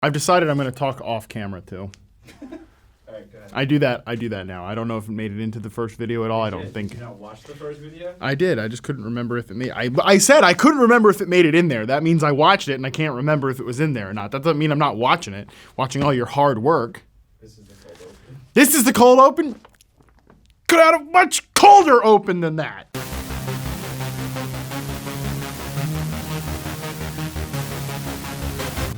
I've decided I'm going to talk off camera too. All right, go ahead. I do that now. I don't know if it made it into the first video at all. I don't think. Did you not watch the first video? I did. I just couldn't remember if it made. I said I couldn't remember if it made it in there. That means I watched it and I can't remember if it was in there or not. That doesn't mean I'm not watching it. Watching all your hard work. This is the cold open. This is the cold open. Could have had a much colder open than that.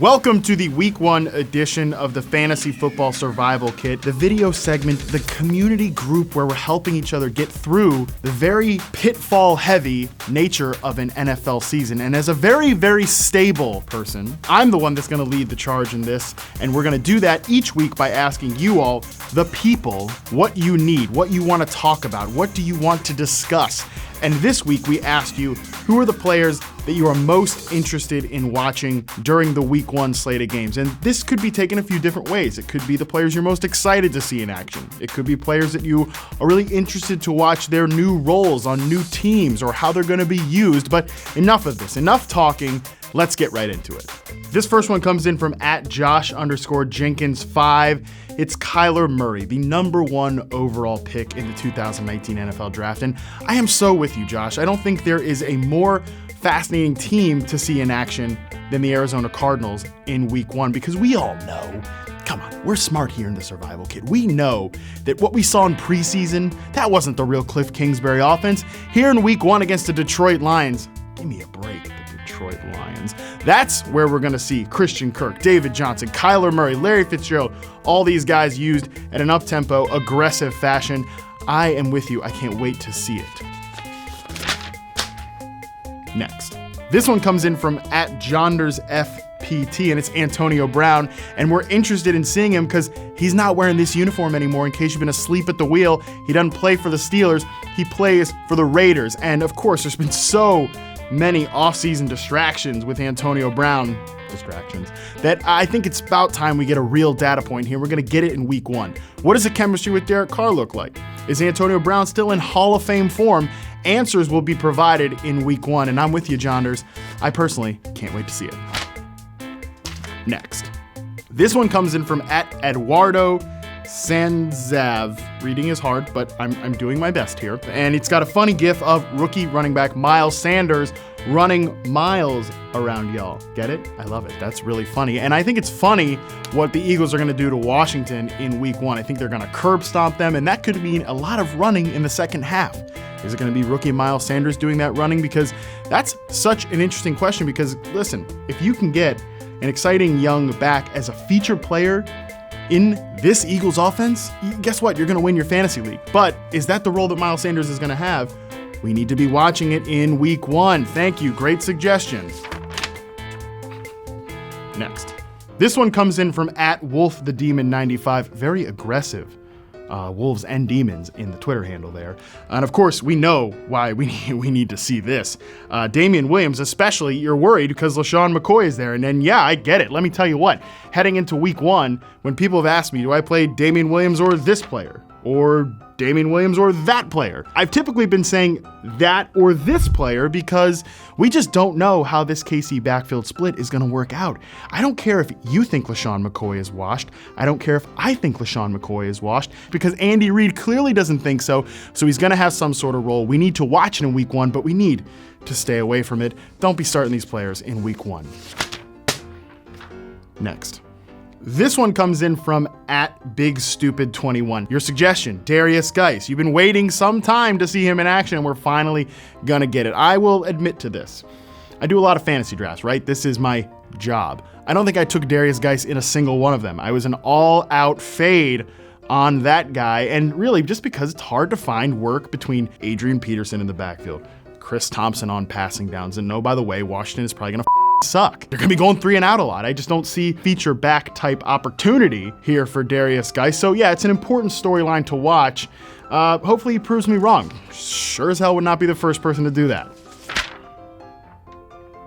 Welcome to the Week 1 edition of the Fantasy Football Survival Kit, the video segment, the community group where we're helping each other get through the very pitfall-heavy nature of an NFL season. And as a very, very stable person, I'm the one that's going to lead the charge in this, and we're going to do that each week by asking you all, the people, what you need, what you want to talk about, what do you want to discuss. And this week we asked you, who are the players that you are most interested in watching during the Week 1 slate of games? And this could be taken a few different ways. It could be the players you're most excited to see in action. It could be players that you are really interested to watch their new roles on new teams or how they're going to be used. But enough of this, enough talking. Let's get right into it. This first one comes in from @Josh_Jenkins5. It's Kyler Murray, the #1 overall pick in the 2019 NFL Draft. And I am so with you, Josh. I don't think there is a more fascinating team to see in action than the Arizona Cardinals in Week 1, because we all know, come on, we're smart here in the Survival Kit. We know that what we saw in preseason, that wasn't the real Cliff Kingsbury offense. Here in Week 1 against the Detroit Lions, give me a break. Detroit Lions. That's where we're going to see Christian Kirk, David Johnson, Kyler Murray, Larry Fitzgerald, all these guys used at an up-tempo, aggressive fashion. I am with you. I can't wait to see it. Next. This one comes in from @JondersFPT, and it's Antonio Brown, and we're interested in seeing him because he's not wearing this uniform anymore. In case you've been asleep at the wheel, he doesn't play for the Steelers. He plays for the Raiders. And of course, there's been so many offseason distractions with Antonio Brown, that I think it's about time we get a real data point here. We're going to get it in Week 1. What does the chemistry with Derek Carr look like? Is Antonio Brown still in Hall of Fame form? Answers will be provided in Week 1, and I'm with you, Jonders. I personally can't wait to see it. Next. This one comes in from @Eduardo Sanzav. Reading is hard, but I'm doing my best here. And it's got a funny gif of rookie running back Miles Sanders running miles around y'all. Get it? I love it. That's really funny. And I think it's funny what the Eagles are going to do to Washington in Week 1. I think they're going to curb stomp them, and that could mean a lot of running in the second half. Is it going to be rookie Miles Sanders doing that running? Because that's such an interesting question, because listen, if you can get an exciting young back as a feature player in this Eagles offense, guess what? You're going to win your fantasy league. But is that the role that Miles Sanders is going to have? We need to be watching it in Week 1. Thank you. Great suggestion. Next. This one comes in from @WolfTheDemon95. Very aggressive. Wolves and demons in the Twitter handle there. And of course, we know why we need to see this. Damian Williams, especially, you're worried because LaShawn McCoy is there. And then, yeah, I get it. Let me tell you what. Heading into Week 1, when people have asked me, do I play Damian Williams or this player? Or Damian Williams or that player? I've typically been saying that or this player because we just don't know how this KC backfield split is going to work out. I don't care if you think LaShawn McCoy is washed. I don't care if I think LaShawn McCoy is washed, because Andy Reid clearly doesn't think so. So he's going to have some sort of role. We need to watch it in Week 1, but we need to stay away from it. Don't be starting these players in Week 1. Next. This one comes in from @BigStupid21. Your suggestion, Darius Geis. You've been waiting some time to see him in action, and we're finally gonna get it. I will admit to this. I do a lot of fantasy drafts, right? This is my job. I don't think I took Darius Geis in a single one of them. I was an all-out fade on that guy, and really just because it's hard to find work between Adrian Peterson in the backfield, Chris Thompson on passing downs, and no, by the way, Washington is probably gonna suck. They're gonna be going 3 and out a lot. I just don't see feature back type opportunity here for Darius Geis. So yeah, it's an important storyline to watch. Hopefully he proves me wrong. Sure as hell would not be the first person to do that.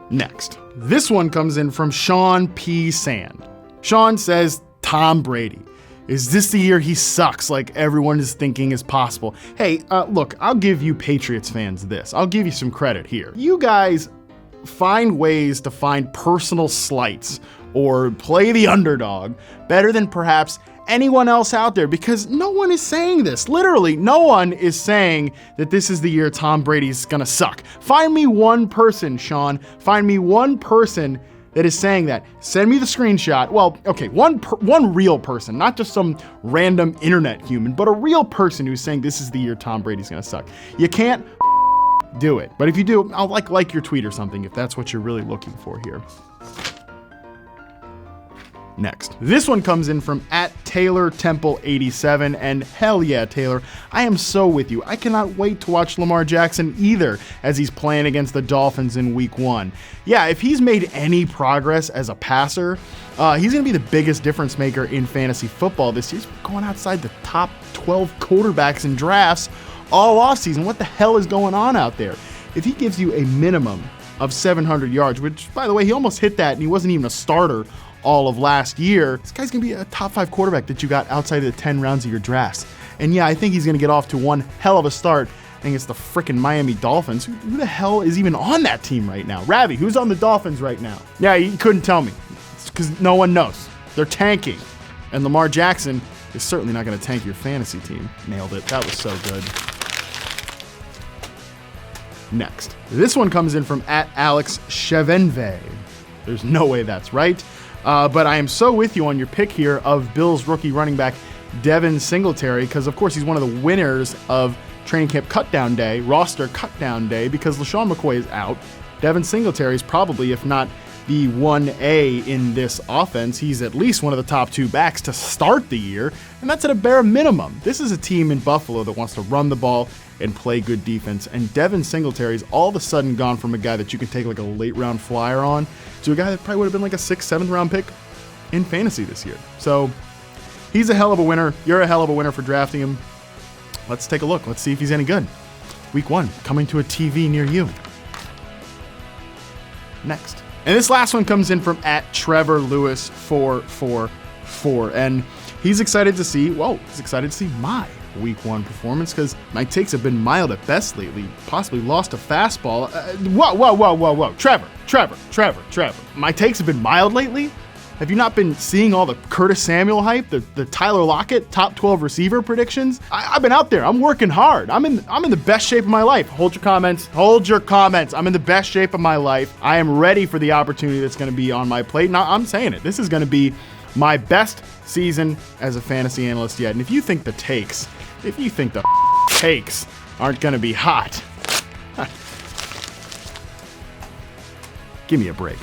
Next. This one comes in from Sean P. Sand. Sean says, Tom Brady. Is this the year he sucks like everyone is thinking is possible? Hey, look, I'll give you Patriots fans this. I'll give you some credit here. You guys find ways to find personal slights or play the underdog better than perhaps anyone else out there, because no one is saying this. Literally, no one is saying that this is the year Tom Brady's gonna suck. Find me one person, Sean. Find me one person that is saying that. Send me the screenshot. Well, okay, one real person, not just some random internet human, but a real person who's saying this is the year Tom Brady's gonna suck. You can't do it. But if you do, I'll like your tweet or something if that's what you're really looking for here. Next. This one comes in from @TaylorTemple87, and hell yeah, Taylor, I am so with you. I cannot wait to watch Lamar Jackson either as he's playing against the Dolphins in week 1. Yeah, if he's made any progress as a passer, he's going to be the biggest difference maker in fantasy football this year. He's going outside the top 12 quarterbacks in drafts all offseason. What the hell is going on out there? If he gives you a minimum of 700 yards, which, by the way, he almost hit that and he wasn't even a starter all of last year, this guy's gonna be a top 5 quarterback that you got outside of the 10 rounds of your drafts. And yeah, I think he's gonna get off to one hell of a start against the frickin' Miami Dolphins. Who the hell is even on that team right now? Ravi, who's on the Dolphins right now? Yeah, you couldn't tell me. It's because no one knows. They're tanking. And Lamar Jackson is certainly not gonna tank your fantasy team. Nailed it. That was so good. Next. This one comes in from @AlexChevenve. There's no way that's right. But I am so with you on your pick here of Bills rookie running back Devin Singletary, because of course he's one of the winners of training camp cutdown day, roster cutdown day, because LaShawn McCoy is out. Devin Singletary is probably, if not the 1A in this offense, he's at least one of the top 2 backs to start the year, and that's at a bare minimum. This is a team in Buffalo that wants to run the ball and play good defense, and Devin Singletary's all of a sudden gone from a guy that you can take like a late round flyer on to a guy that probably would have been like a 6th, 7th round pick in fantasy this year. So he's a hell of a winner. You're a hell of a winner for drafting him. Let's take a look. Let's see if he's any good. Week 1, coming to a TV near you. Next. And this last one comes in from @TrevorLewis444. And he's excited to see my week 1 performance, because my takes have been mild at best lately, possibly lost a fastball. Whoa. Trevor. My takes have been mild lately? Have you not been seeing all the Curtis Samuel hype, the Tyler Lockett top 12 receiver predictions? I've been out there. I'm working hard. I'm in the best shape of my life. Hold your comments. I'm in the best shape of my life. I am ready for the opportunity that's going to be on my plate. Now, I'm saying it. This is going to be my best season as a fantasy analyst yet. And if you think the takes aren't going to be hot, give me a break.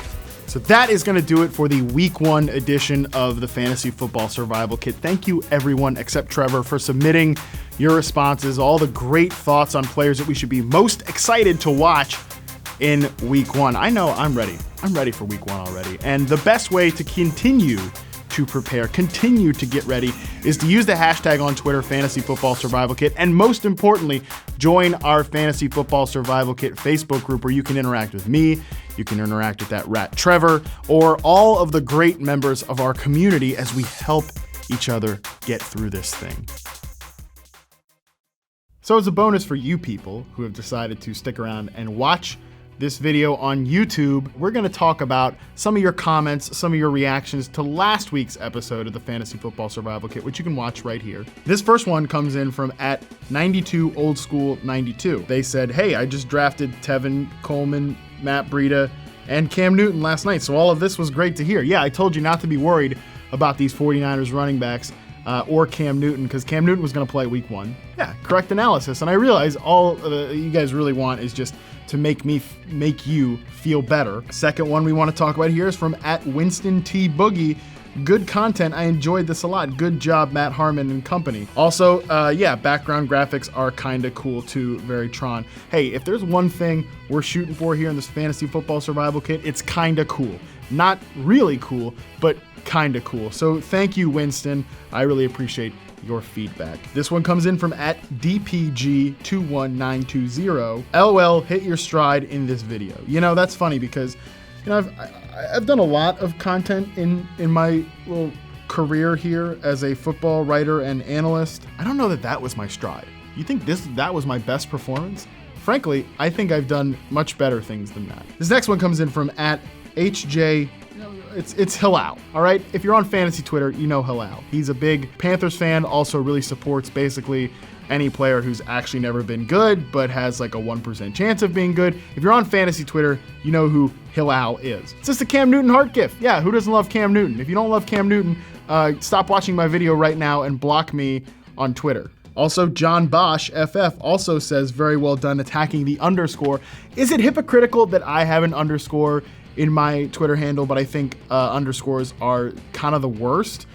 So that is going to do it for the week 1 edition of the Fantasy Football Survival Kit. Thank you everyone except Trevor for submitting your responses, all the great thoughts on players that we should be most excited to watch in week 1. I know I'm ready. I'm ready for week 1 already. And the best way to continue to prepare, continue to get ready, is to use the hashtag on Twitter, Fantasy Football Survival Kit, and most importantly, join our Fantasy Football Survival Kit Facebook group where you can interact with me, you can interact with that rat Trevor, or all of the great members of our community as we help each other get through this thing. So as a bonus for you people who have decided to stick around and watch this video on YouTube, we're going to talk about some of your comments, some of your reactions to last week's episode of the Fantasy Football Survival Kit, which you can watch right here. This first one comes in from @92oldschool92. They said, hey, I just drafted Tevin Coleman, Matt Breida, and Cam Newton last night, so all of this was great to hear. Yeah, I told you not to be worried about these 49ers running backs or Cam Newton, because Cam Newton was going to play week 1. Yeah, correct analysis. And I realize all you guys really want is just to make you feel better. Second one we want to talk about here is from @WinstonTBoogie. Good content. I enjoyed this a lot. Good job, Matt Harmon and company. Also, background graphics are kind of cool too. Very Tron. Hey, if there's one thing we're shooting for here in this Fantasy Football Survival Kit, it's kind of cool. Not really cool, but kind of cool. So thank you, Winston. I really appreciate your feedback. This one comes in from @DPG21920. LOL, hit your stride in this video. You know, that's funny because, you know, I've done a lot of content in my little career here as a football writer and analyst. I don't know that was my stride. You think that was my best performance? frankly, I think I've done much better things than that. This next one comes in from @HJ. It's Hilal, all right? If you're on fantasy Twitter, you know Hilal. He's a big Panthers fan, also really supports basically any player who's actually never been good, but has like a 1% chance of being good. If you're on fantasy Twitter, you know who Hilal is. It's just a Cam Newton heart gift. Yeah, who doesn't love Cam Newton? If you don't love Cam Newton, stop watching my video right now and block me on Twitter. Also, John Bosch, FF, also says, very well done attacking the underscore. Is it hypocritical that I have an underscore in my Twitter handle, but I think underscores are kind of the worst?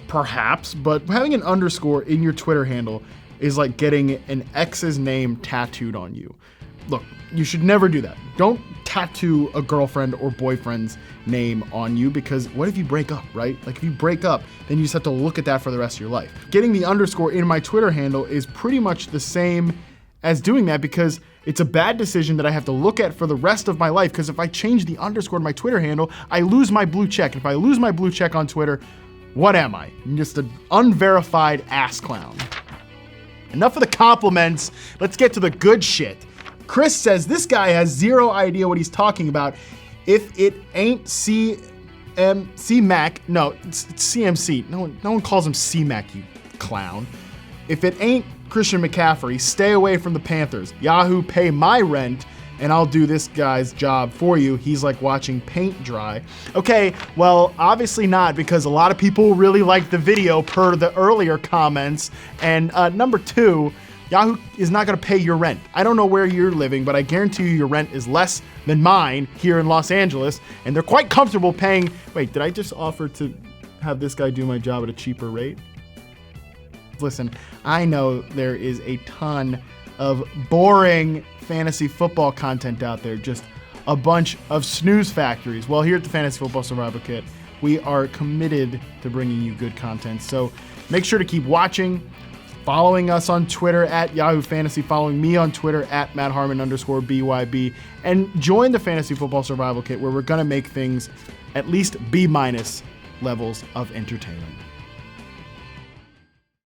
Perhaps, but having an underscore in your Twitter handle is like getting an ex's name tattooed on you. Look, you should never do that. Don't tattoo a girlfriend or boyfriend's name on you, because what if you break up, right? Like if you break up, then you just have to look at that for the rest of your life. Getting the underscore in my Twitter handle is pretty much the same as doing that, because it's a bad decision that I have to look at for the rest of my life, because if I change the underscore to my Twitter handle, I lose my blue check. If I lose my blue check on Twitter, what am I? I'm just an unverified ass clown. Enough of the compliments. Let's get to the good shit. Chris says this guy has zero idea what he's talking about. If it ain't CMAC, no, it's CMC. No one calls him CMAC, you clown. If it ain't Christian McCaffrey, stay away from the Panthers. Yahoo, pay my rent, and I'll do this guy's job for you. He's like watching paint dry. Okay, well, obviously not, because a lot of people really like the video per the earlier comments. And number two, Yahoo is not gonna pay your rent. I don't know where you're living, but I guarantee you your rent is less than mine here in Los Angeles, and they're quite comfortable paying. Wait, did I just offer to have this guy do my job at a cheaper rate? Listen, I know there is a ton of boring fantasy football content out there, just a bunch of snooze factories. Well, here at the Fantasy Football Survival Kit, we are committed to bringing you good content. So make sure to keep watching, following us on Twitter at Yahoo Fantasy, following me on Twitter at MattHarmon_BYB, and join the Fantasy Football Survival Kit, where we're gonna make things at least B- levels of entertainment.